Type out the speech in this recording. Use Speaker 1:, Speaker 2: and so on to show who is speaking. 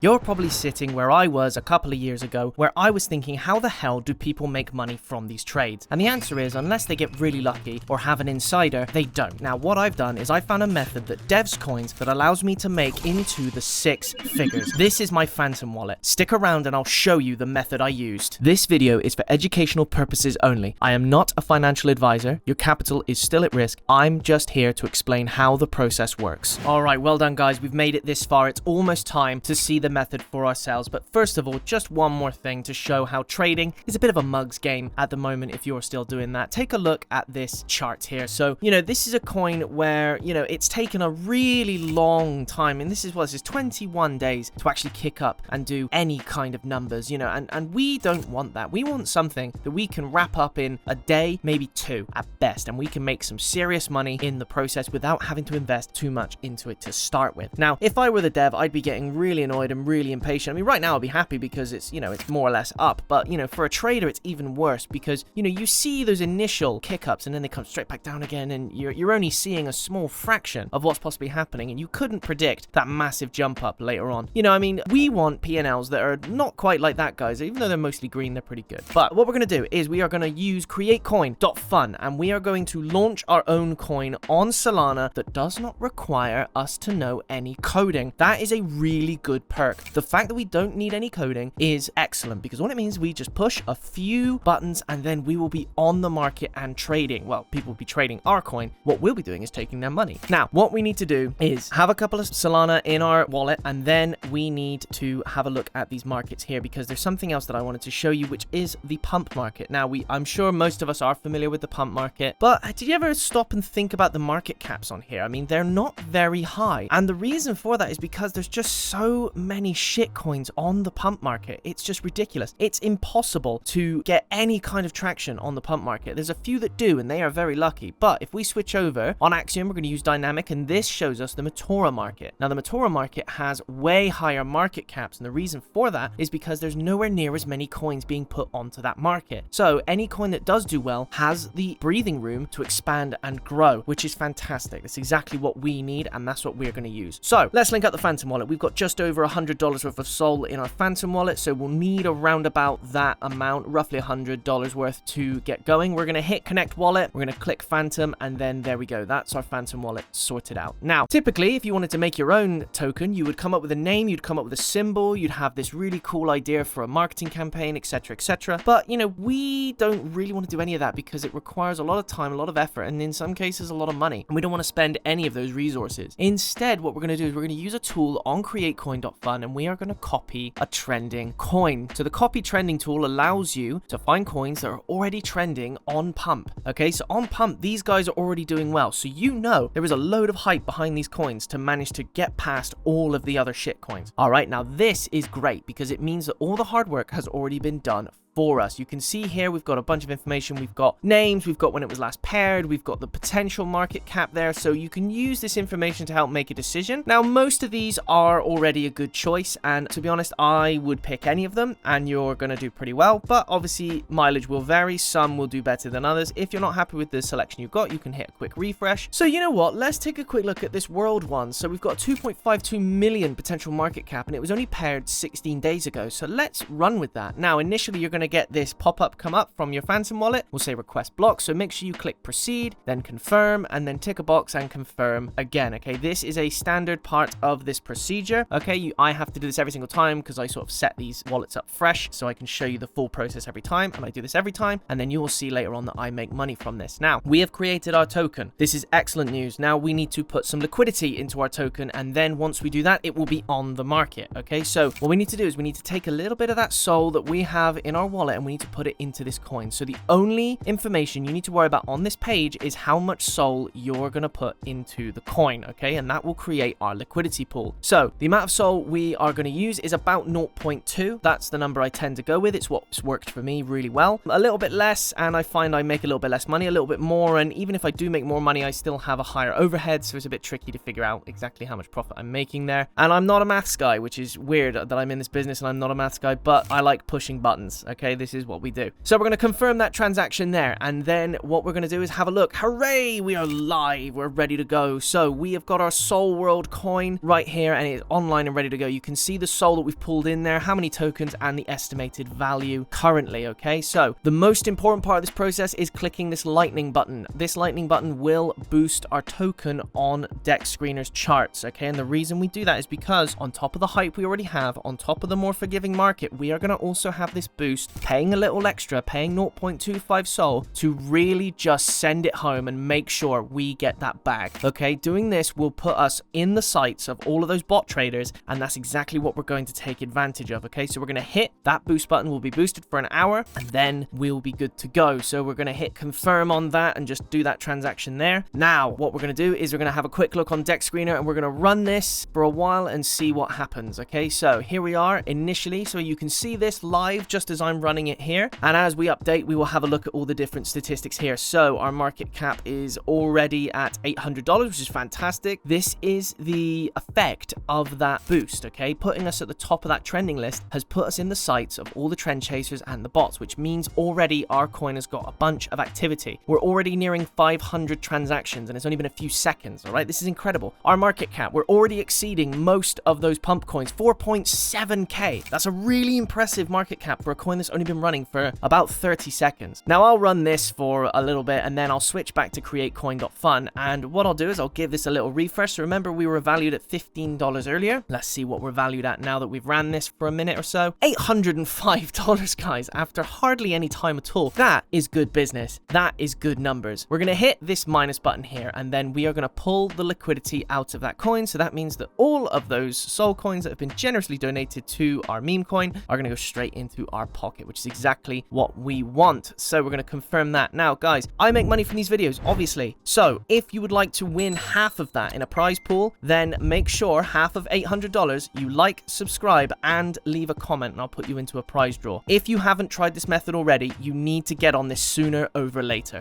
Speaker 1: You're probably sitting where I was a couple of years ago, where I was thinking, how the hell do people make money from these trades? And the answer is, unless they get really lucky or have an insider, they don't. Now, what I've done is I found a method that devs coins that allows me to make into the 6 figures. This is my Phantom wallet. Stick around and I'll show you the method I used. This video is for educational purposes only. I am not a financial advisor. Your capital is still at risk. I'm just here to explain how the process works. All right, well done, guys. We've made it this far. It's almost time to see the method for ourselves. But first of all, just one more thing to show how trading is a bit of a mug's game at the moment if you're still doing that. Take a look at this chart here. So, this is a coin where, it's taken a really long time, and this is 21 days to actually kick up and do any kind of numbers, and we don't want that. We want something that we can wrap up in a day, maybe 2 at best, and we can make some serious money in the process without having to invest too much into it to start with. Now, if I were the dev, I'd be getting really annoyed and really impatient. I mean, right now I'll be happy because it's, it's more or less up, but, for a trader, it's even worse because, you see those initial kick-ups and then they come straight back down again, and you're only seeing a small fraction of what's possibly happening, and you couldn't predict that massive jump up later on. We want P&Ls that are not quite like that, guys. Even though they're mostly green, they're pretty good. But what we're going to do is we are going to use createcoin.fun, and we are going to launch our own coin on Solana that does not require us to know any coding. That is a really good perk. The fact that we don't need any coding is excellent because all it means we just push a few buttons and then we will be on the market and trading. Well, people will be trading our coin. What we'll be doing is taking their money. Now, what we need to do is have a couple of Solana in our wallet, and then we need to have a look at these markets here because there's something else that I wanted to show you, which is the pump market. Now, I'm sure most of us are familiar with the pump market, but did you ever stop and think about the market caps on here? I mean, they're not very high, and the reason for that is because there's just so many shit coins on the pump market. It's just ridiculous. It's impossible to get any kind of traction on the pump market. There's a few that do, and they are very lucky, but if we switch over on Axiom, we're going to use dynamic, and this shows us the Matora market. Now, the Matora market has way higher market caps, and the reason for that is because there's nowhere near as many coins being put onto that market. So any coin that does do well has the breathing room to expand and grow, which is fantastic. That's exactly what we need, and that's what we're going to use. So let's link up the Phantom wallet. We've got just over $100 worth of Sol in our Phantom wallet, so we'll need around about that amount, roughly $100 worth to get going. We're going to hit connect wallet, we're going to click Phantom, and then there we go. That's our Phantom wallet sorted out. Now, typically, if you wanted to make your own token, you would come up with a name, you'd come up with a symbol, you'd have this really cool idea for a marketing campaign, etc., etc. But, we don't really want to do any of that because it requires a lot of time, a lot of effort, and in some cases, a lot of money. And we don't want to spend any of those resources. Instead, what we're going to do is we're going to use a tool on createcoin.fun, and we are going to copy a trending coin. So the copy trending tool allows you to find coins that are already trending on Pump. Okay, so on Pump, these guys are already doing well. So there is a load of hype behind these coins to manage to get past all of the other shit coins. All right, now this is great because it means that all the hard work has already been done for us. You can see here we've got a bunch of information. We've got names, we've got when it was last paired, we've got the potential market cap there, so you can use this information to help make a decision. Now, most of these are already a good choice, and to be honest, I would pick any of them and you're going to do pretty well, but obviously mileage will vary. Some will do better than others. If you're not happy with the selection you've got, you can hit a quick refresh. So you know what, let's take a quick look at this world one. So we've got 2.52 million potential market cap, and it was only paired 16 days ago, so let's run with that. Now, initially you're going to get this pop-up come up from your Phantom wallet. We'll say request block, so make sure you click proceed, then confirm, and then tick a box and confirm again. Okay, this is a standard part of this procedure. Okay, I have to do this every single time because I sort of set these wallets up fresh so I can show you the full process every time, and I do this every time, and then you will see later on that I make money from this. Now, we have created our token. This is excellent news. Now we need to put some liquidity into our token, and then once we do that, it will be on the market. Okay, so what we need to do is we need to take a little bit of that Sol that we have in our wallet, and we need to put it into this coin. So the only information you need to worry about on this page is how much Sol you're going to put into the coin, okay? And that will create our liquidity pool. So the amount of Sol we are going to use is about 0.2. That's the number I tend to go with. It's what's worked for me really well. A little bit less, and I find I make a little bit less money, a little bit more, and even if I do make more money, I still have a higher overhead, so it's a bit tricky to figure out exactly how much profit I'm making there. And I'm not a maths guy, which is weird that I'm in this business and I'm not a maths guy, but I like pushing buttons, okay? okay? This is what we do. So we're going to confirm that transaction there, and then what we're going to do is have a look. Hooray! We are live. We're ready to go. So we have got our Soul World coin right here, and it's online and ready to go. You can see the soul that we've pulled in there, how many tokens, and the estimated value currently, okay? So the most important part of this process is clicking this lightning button. This lightning button will boost our token on Dex Screener's charts, okay? And the reason we do that is because on top of the hype we already have, on top of the more forgiving market, we are going to also have this boost, paying a little extra, paying 0.25 soul to really just send it home and make sure we get that bag, okay? Doing this will put us in the sights of all of those bot traders, and that's exactly what we're going to take advantage of, okay? So we're going to hit that boost button, will be boosted for an hour, and then we'll be good to go. So we're going to hit confirm on that and just do that transaction there. Now, what we're going to do is we're going to have a quick look on Dex Screener, and we're going to run this for a while and see what happens, okay? So here we are initially, so you can see this live just as I'm running it here, and as we update, we will have a look at all the different statistics here. So our market cap is already at $800, which is fantastic. This is the effect of that boost, okay? Putting us at the top of that trending list has put us in the sights of all the trend chasers and the bots, which means already our coin has got a bunch of activity. We're already nearing 500 transactions, and it's only been a few seconds, all right? This is incredible. Our market cap, we're already exceeding most of those pump coins, 4.7k. That's a really impressive market cap for a coin that's only been running for about 30 seconds. Now, I'll run this for a little bit, and then I'll switch back to createcoin.fun, and what I'll do is I'll give this a little refresh. So remember, we were valued at $15 earlier. Let's see what we're valued at now that we've ran this for a minute or so. $805, guys, after hardly any time at all. That is good business. That is good numbers. We're going to hit this minus button here, and then we are going to pull the liquidity out of that coin. So that means that all of those soul coins that have been generously donated to our meme coin are going to go straight into our pocket, which is exactly what we want. So we're going to confirm that. Now, guys, I make money from these videos, obviously. So if you would like to win half of that in a prize pool, then make sure half of $800 you like, subscribe, and leave a comment, and I'll put you into a prize draw. If you haven't tried this method already, you need to get on this sooner over later.